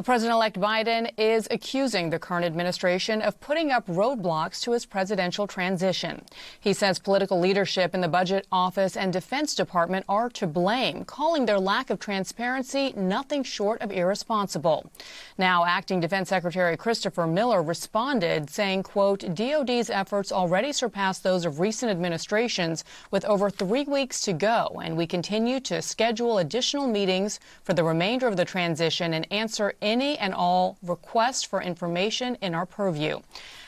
Well, President-elect Biden is accusing the current administration of putting up roadblocks to his presidential transition. He says political leadership in the Budget Office and Defense Department are to blame, calling their lack of transparency nothing short of irresponsible. Now, Acting Defense Secretary Christopher Miller responded, saying, quote, DOD's efforts already surpass those of recent administrations with over 3 weeks to go, and we continue to schedule additional meetings for the remainder of the transition and answer any and all requests for information in our purview.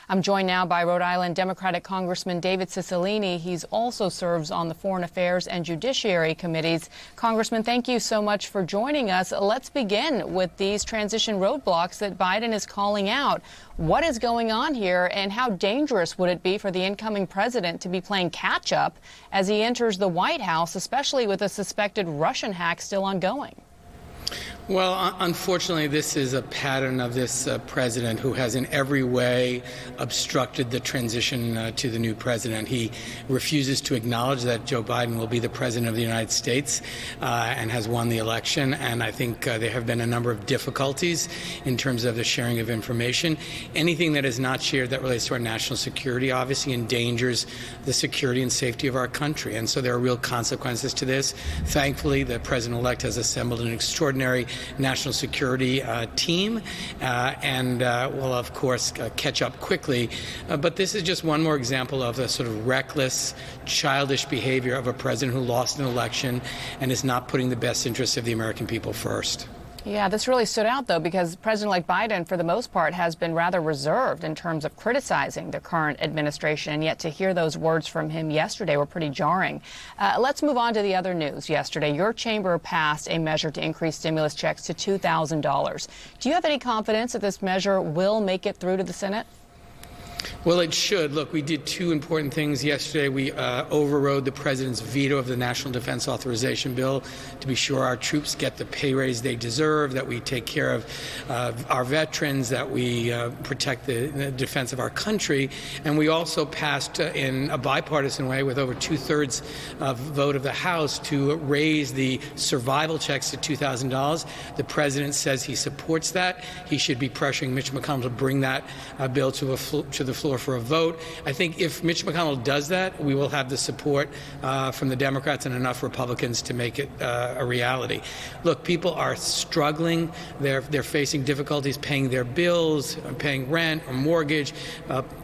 I'm joined now by Rhode Island Democratic Congressman David Cicilline. He also serves on the Foreign Affairs and Judiciary Committees. Congressman, thank you so much for joining us. Let's begin with these transition roadblocks that Biden is calling out. What is going on here, and how dangerous would it be for the incoming president to be playing catch-up as he enters the White House, especially with a suspected Russian hack still ongoing? Well, unfortunately, this is a pattern of this president who has in every way obstructed the transition to the new president. He refuses to acknowledge that Joe Biden will be the president of the United States and has won the election. And I think there have been a number of difficulties in terms of the sharing of information. Anything that is not shared that relates to our national security obviously endangers the security and safety of our country. And so there are real consequences to this. Thankfully, the president-elect has assembled an extraordinary national security team and will, of course, catch up quickly. But this is just one more example of the sort of reckless, childish behavior of a president who lost an election and is not putting the best interests of the American people first. Yeah, this really stood out, though, because President-elect Biden, for the most part, has been rather reserved in terms of criticizing the current administration, and yet to hear those words from him yesterday were pretty jarring. Let's move on to the other news. Yesterday, your chamber passed a measure to increase stimulus checks to $2,000. Do you have any confidence that this measure will make it through to the Senate? Well, it should. Look, we did two important things yesterday. We overrode the president's veto of the National Defense Authorization Bill to be sure our troops get the pay raise they deserve, that we take care of our veterans, that we protect the defense of our country. And we also passed in a bipartisan way with over 2/3 vote of the House to raise the survival checks to $2,000. The president says he supports that. He should be pressuring Mitch McConnell to bring that bill to the floor for a vote. I think if Mitch McConnell does that, we will have the support from the Democrats and enough Republicans to make it a reality. Look, people are struggling. They're facing difficulties paying their bills, paying rent or mortgage,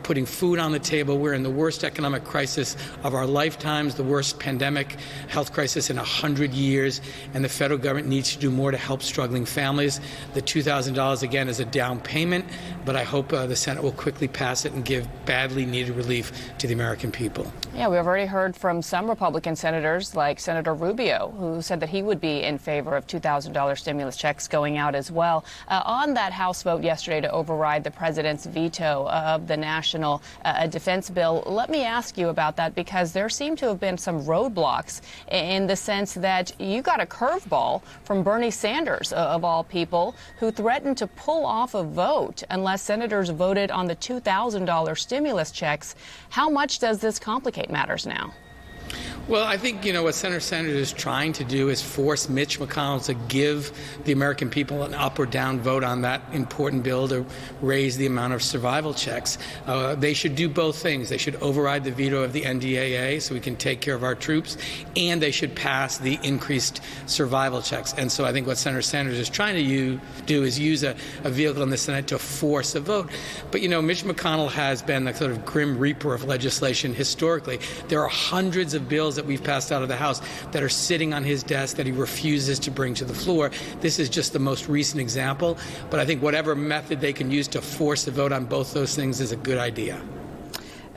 putting food on the table. We're in the worst economic crisis of our lifetimes, the worst pandemic health crisis in 100 years, and the federal government needs to do more to help struggling families. The $2,000, again, is a down payment, but I hope the Senate will quickly pass it and give badly needed relief to the American people. Yeah, we've already heard from some Republican senators, like Senator Rubio, who said that he would be in favor of $2,000 stimulus checks going out as well. On that House vote yesterday to override the president's veto of the national defense bill, let me ask you about that, because there seem to have been some roadblocks in the sense that you got a curveball from Bernie Sanders, of all people, who threatened to pull off a vote unless senators voted on the $2,000 stimulus checks. How much does this complicate matters now? Well, I think, what Senator Sanders is trying to do is force Mitch McConnell to give the American people an up or down vote on that important bill to raise the amount of survival checks. They should do both things. They should override the veto of the NDAA so we can take care of our troops, and they should pass the increased survival checks. And so I think what Senator Sanders is trying to do is use a vehicle in the Senate to force a vote. But, Mitch McConnell has been the sort of grim reaper of legislation historically. There are hundreds of bills that we've passed out of the House that are sitting on his desk that he refuses to bring to the floor. This is just the most recent example, but I think whatever method they can use to force a vote on both those things is a good idea.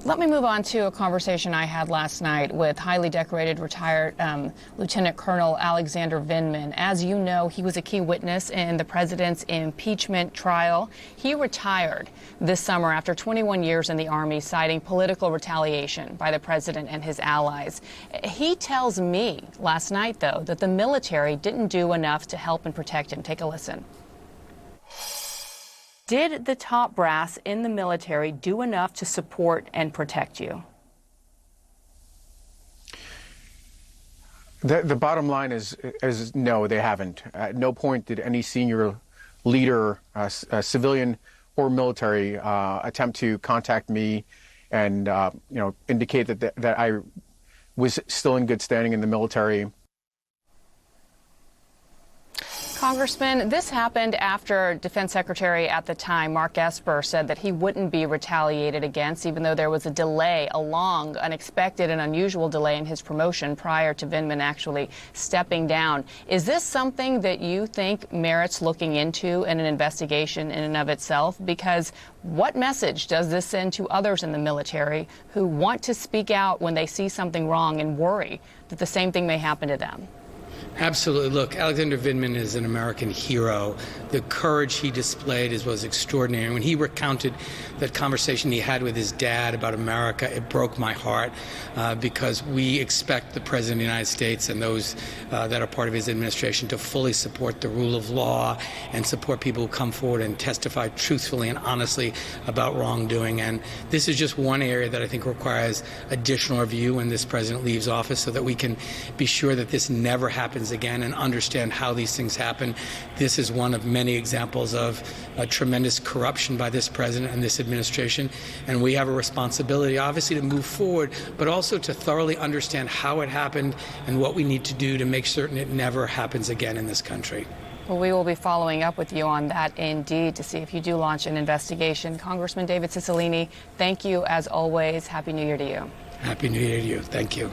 Let me move on to a conversation I had last night with highly decorated retired Lieutenant Colonel Alexander Vindman. As you know, he was a key witness in the president's impeachment trial. He retired this summer after 21 years in the Army, citing political retaliation by the president and his allies. He tells me last night, though, that the military didn't do enough to help and protect him. Take a listen. Did the top brass in the military do enough to support and protect you? The bottom line is no, they haven't. At no point did any senior leader, civilian or military, attempt to contact me and indicate that I was still in good standing in the military. Congressman, this happened after Defense Secretary at the time, Mark Esper, said that he wouldn't be retaliated against, even though there was a delay, a long, unexpected and unusual delay in his promotion prior to Vindman actually stepping down. Is this something that you think merits looking into in an investigation in and of itself? Because what message does this send to others in the military who want to speak out when they see something wrong and worry that the same thing may happen to them? Absolutely. Look, Alexander Vindman is an American hero. The courage he displayed was extraordinary. When he recounted that conversation he had with his dad about America, it broke my heart because we expect the President of the United States and those that are part of his administration to fully support the rule of law and support people who come forward and testify truthfully and honestly about wrongdoing. And this is just one area that I think requires additional review when this president leaves office so that we can be sure that this never happens again and understand how these things happen. This is one of many examples of tremendous corruption by this president and this administration, and we have a responsibility, obviously, to move forward, but also to thoroughly understand how it happened and what we need to do to make certain it never happens again in this country. Well, we will be following up with you on that, indeed, to see if you do launch an investigation. Congressman David Cicilline, thank you as always. Happy New Year to you. Happy New Year to you. Thank you.